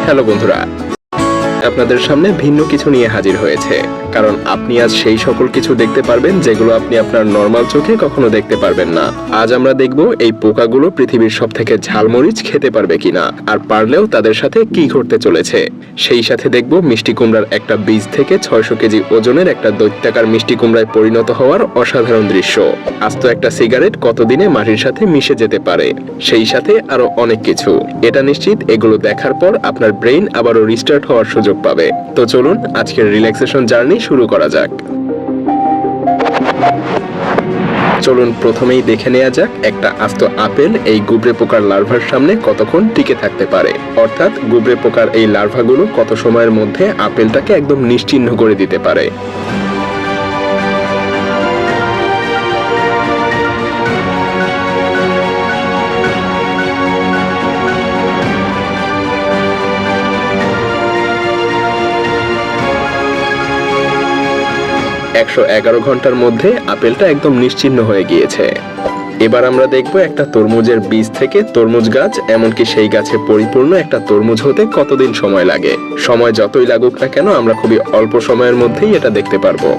Hello বন্ধুরা, আপনাদের সামনে ভিন্ন কিছু নিয়ে হাজির হয়েছে, কারণ আপনি আজ সেই সকল কিছু দেখতে পারবেন যেগুলো আপনি আপনার নরমাল চোখে কখনো দেখতে পারবেন না। আজ আমরা দেখব এই পোকাগুলো পৃথিবীর সবথেকে ঝালমরিচ খেতে পারবে কিনা, আর পারলেও তাদের সাথে কি ঘটতে চলেছে। সেই সাথে দেখব মিষ্টি কুমড়ার একটা বীজ থেকে 600 কেজি ওজনের একটা দৈত্যাকার মিষ্টি কুমড়ায় পরিণত হওয়ার অসাধারণ দৃশ্য। আস্ত একটা সিগারেট কতদিনে মাটির সাথে মিশে যেতে পারে, সেই সাথে আরো অনেক কিছু। এটা নিশ্চিত এগুলো দেখার পর আপনার ব্রেইন আবারও রিস্টার্ট হওয়ার সুযোগ পাবে। তো চলুন আজকের রিল্যাক্সেশন জার্নি শুরু করা যাক। চলুন প্রথমেই দেখে নেওয়া যাক একটা আস্ত আপেল এই গুবরে পোকার লার্ভার সামনে কতক্ষণ টিকে থাকতে পারে, অর্থাৎ গুবরে পোকার এই লার্ভাগুলো কত সময়ের মধ্যে আপেলটাকে একদম নিশ্চিহ্ন করে দিতে পারে। একশো 11 ঘন্টার মধ্যে আপেলটা একদম নিশ্চিহ্ন হয়ে গিয়েছে। এবার আমরা দেখব একটা তরমুজের বীজ থেকে তরমুজ গাছ, এমনকি সেই গাছে পরিপূর্ণ একটা তরমুজ হতে কতদিন সময় লাগে। সময় যতই লাগুক না কেন, আমরা খুবই অল্প সময়ের মধ্যেই এটা দেখতে পারবো।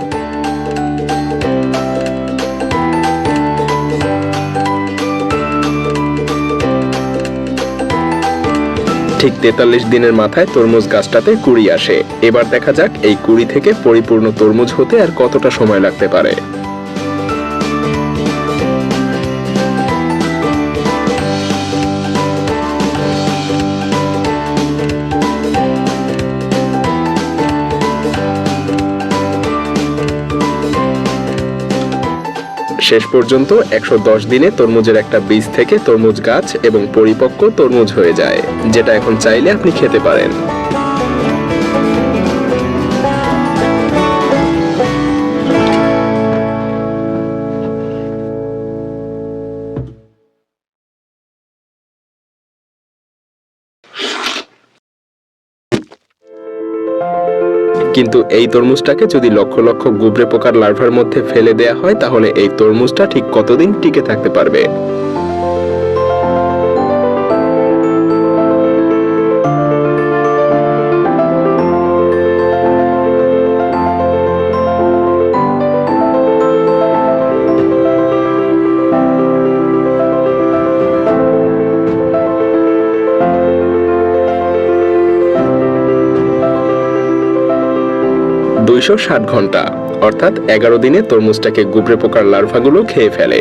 ঠিক 43 দিনের মাথায় তরমুজ গাছটাতে কুঁড়ি আসে। এবার দেখা যাক এই কুঁড়ি থেকে পরিপূর্ণ তরমুজ হতে আর কতটা সময় লাগতে পারে। শেষ পর্যন্ত 110 দিনে তরমুজের একটা বীজ থেকে তরমুজ গাছ এবং পরিপক্ক তরমুজ হয়ে যায়, যেটা এখন চাইলে আপনি খেতে পারেন। কিন্তু এই তরমুজটাকে যদি লক্ষ লক্ষ গুবরে পোকার লার্ভার মধ্যে ফেলে দেয়া হয়, তাহলে এই তরমুজটা ঠিক কতদিন টিকে থাকতে পারবে। +260 ঘন্টা, অর্থাৎ 11 দিনে তরমুজটাকে গুবরে পোকার লার্ভাগুলো খেয়ে ফেলে।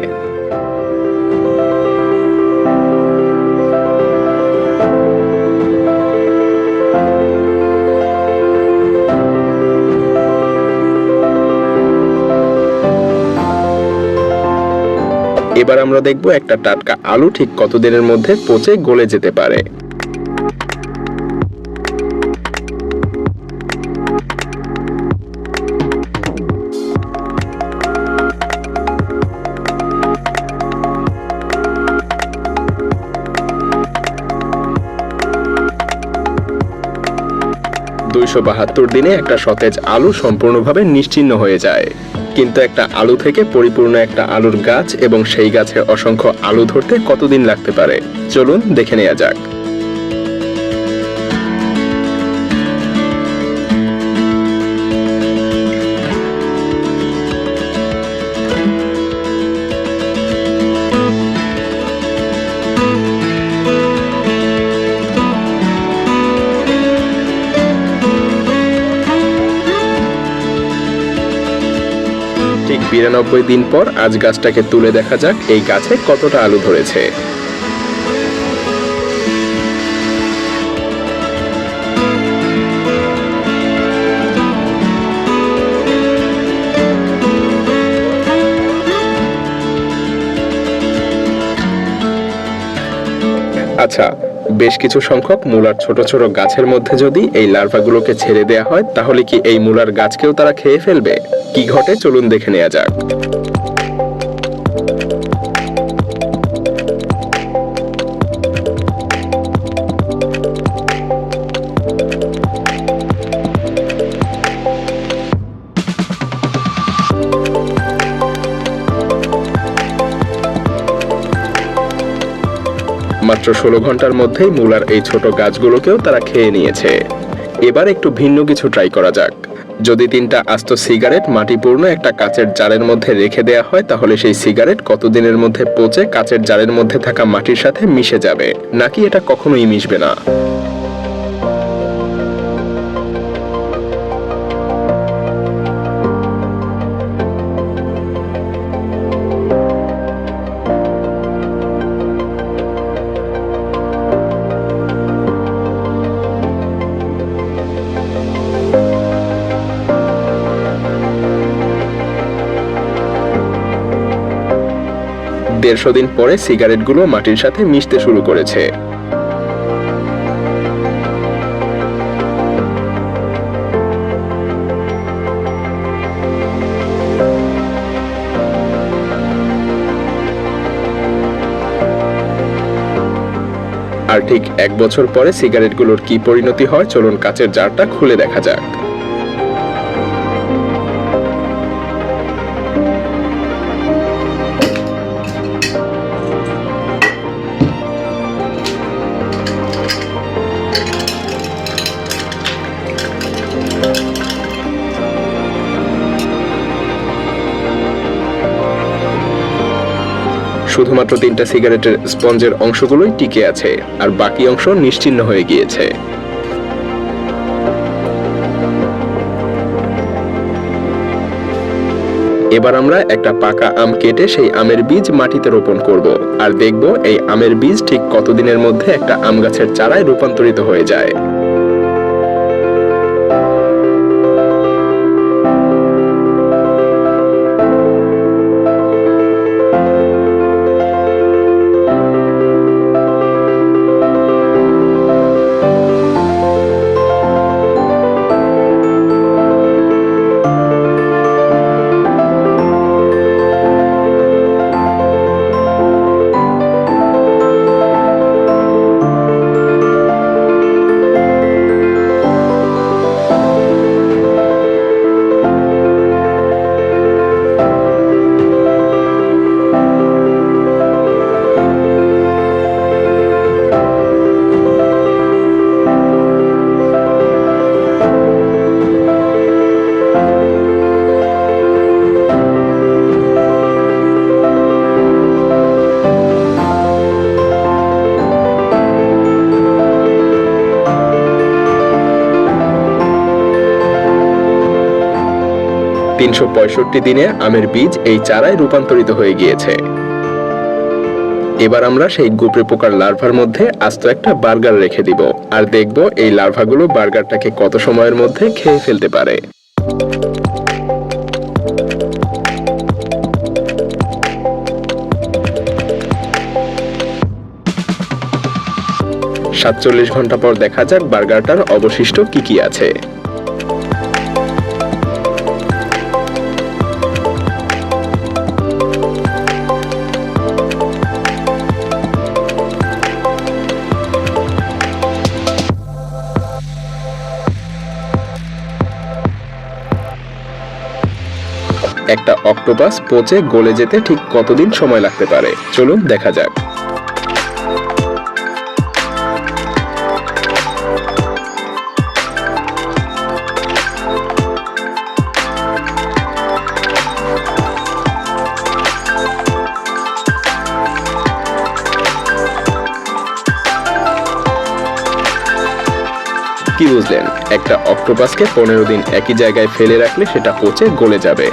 এবার আমরা দেখব একটা টাটকা আলু ঠিক কতদিনের মধ্যে পচে গলে যেতে পারে। +272 দিনে একটা সতেজ আলু সম্পূর্ণভাবে নিশ্চিহ্ন হয়ে যায়। কিন্তু একটা আলু থেকে পরিপূর্ণ একটা আলুর গাছ এবং সেই গাছে অসংখ্য আলু ধরতে কতদিন লাগতে পারে, চলুন দেখে নেওয়া যাক। ঠিক 92 দিন পর আজ গাছটাকে তুলে দেখা যাক এই গাছে কতটা আলু ধরেছে। আচ্ছা, বেশ কিছু সংখ্যক মূলার ছোট ছোট গাছের মধ্যে যদি এই লার্ভাগুলোকে ছেড়ে দেয়া হয়, তাহলে কি এই মূলার গাছকেও তারা খেয়ে ফেলবে? কি ঘটে চলুন দেখে নেওয়া যাক। মাত্র মাত্র 16 ঘন্টার মধ্যেই মুলার এই ছোট গাছগুলোকেও তারা খেয়ে নিয়েছে। এবার একটু ভিন্ন কিছু ট্রাই করা যাক। যদি 3টা আস্ত সিগারেট মাটিপূর্ণ একটা কাচের জারের মধ্যে রেখে দেওয়া হয়, তাহলে সেই সিগারেট কতদিনের মধ্যে পচে কাচের জারের মধ্যে থাকা মাটির সাথে মিশে যাবে, নাকি এটা কখনোই মিশবে না? দেড়শো দিন পরে সিগারেটগুলো মাটির সাথে মিশতে শুরু করেছে। আর ঠিক 1 বছর পরে সিগারেটগুলোর কি পরিণতি হয়, চলুন কাচের জারটা খুলে দেখা যাক। শুধুমাত্র 3টা সিগারেটের স্পঞ্জের অংশগুলোই টিকে আছে, আর বাকি অংশ নিশ্চিহ্ন হয়ে গিয়েছে। এবার আমরা একটা পাকা আম কেটে সেই আমের বীজ মাটিতে রোপণ করব, আর দেখব এই আমের বীজ ঠিক কতদিনের মধ্যে একটা আম গাছের চারায় রূপান্তরিত হয়ে যায়। দিনে আমের বীজ এই চারায় রূপান্তরিত হয়ে গিয়েছে। এবার আমরা সেই গুপড়ে পোকার লার্ভার মধ্যে আস্ত একটা বার্গার রেখে দিব, আর দেখব এই লার্ভাগুলো বার্গারটাকে কত সময়ের মধ্যে খেয়ে ফেলতে পারে। 47 ঘন্টা পর দেখা যাক বার্গারটার অবশিষ্ট কি কি আছে। একটা অক্টোপাস পচে গলে যেতে ঠিক কতদিন সময় লাগতে পারে, চলুন দেখা যাক। কি বুঝলেন? একটা অক্টোপাসকে 15 দিন একই জায়গায় ফেলে রাখলে সেটা পচে গলে যাবে।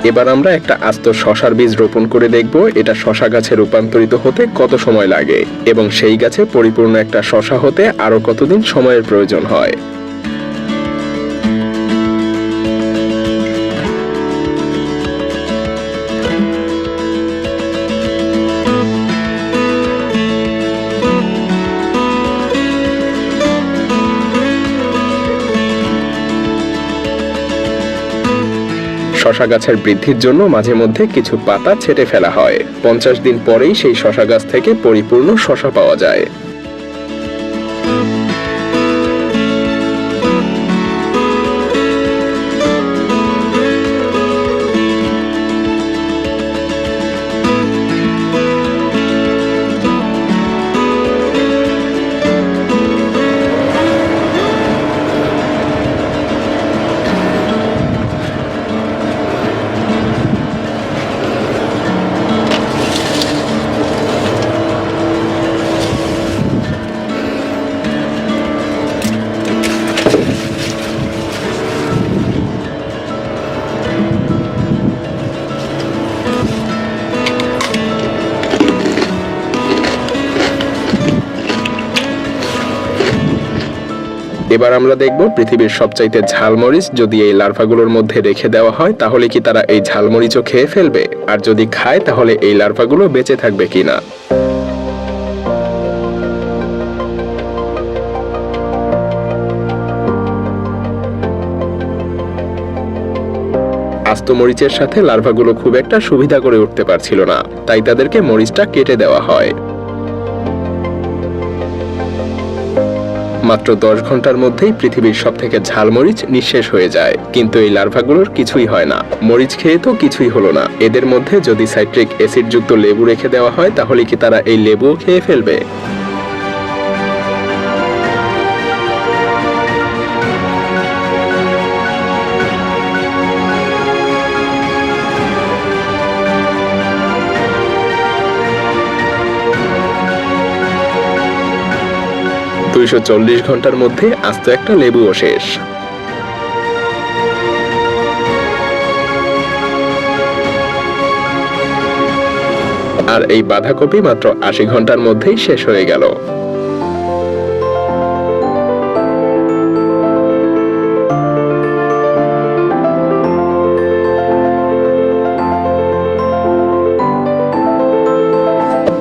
এবার আমরা একটা আস্ত শশার বীজ রোপণ করে দেখব এটা শশা গাছে রূপান্তরিত হতে কত সময় লাগে, এবং সেই গাছে পরিপূর্ণ একটা শশা হতে আরো কতদিন সময়ের প্রয়োজন হয়। শশা গাছের বৃদ্ধির জন্য মাঝে মধ্যে কিছু পাতা ছেঁটে ফেলা হয়। 50 দিন পরেই সেই শশা গাছ থেকে পরিপূর্ণ শশা পাওয়া যায়। এবার আমরা দেখব পৃথিবীর সবচাইতে ঝালমরিচ যদি এই লার্ভাগুলোর মধ্যে রেখে দেওয়া হয় তাহলে কি তারা এই ঝালমরিচও খেয়ে ফেলবে, আর যদি খায় তাহলে এই লার্ভাগুলো বেঁচে থাকবে কিনা। আস্ত মরিচের সাথে লার্ভাগুলো খুব একটা সুবিধা করে উঠতে পারছিল না, তাই তাদেরকে মরিচটা কেটে দেওয়া হয়। মাত্র 10 ঘন্টার মধ্যেই পৃথিবীর সবথেকে ঝালমরিচ নিঃশেষ হয়ে যায়, কিন্তু এই লার্ভাগুলোর কিছুই হয় না। মরিচ খেয়ে তো কিছুই হলো না, এদের মধ্যে যদি সাইট্রিক অ্যাসিড যুক্ত লেবু রেখে দেওয়া হয় তাহলে কি তারা এই লেবুও খেয়ে ফেলবে। 240 ঘন্টার মধ্যে আস্ত একটা লেবুও শেষ। আর এই বাঁধাকপি মাত্র 80 ঘন্টার মধ্যেই শেষ হয়ে গেল।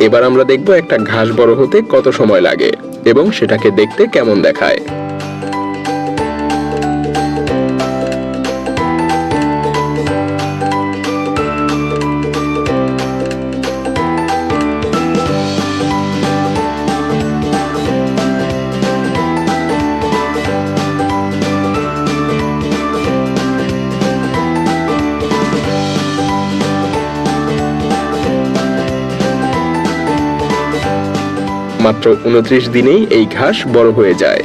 এবার আমরা দেখব একটা ঘাস বড় হতে কত সময় লাগে এবং সেটাকে দেখতে কেমন দেখায়। মাত্র 29 দিনেই এই ঘাস বড় হয়ে যায়।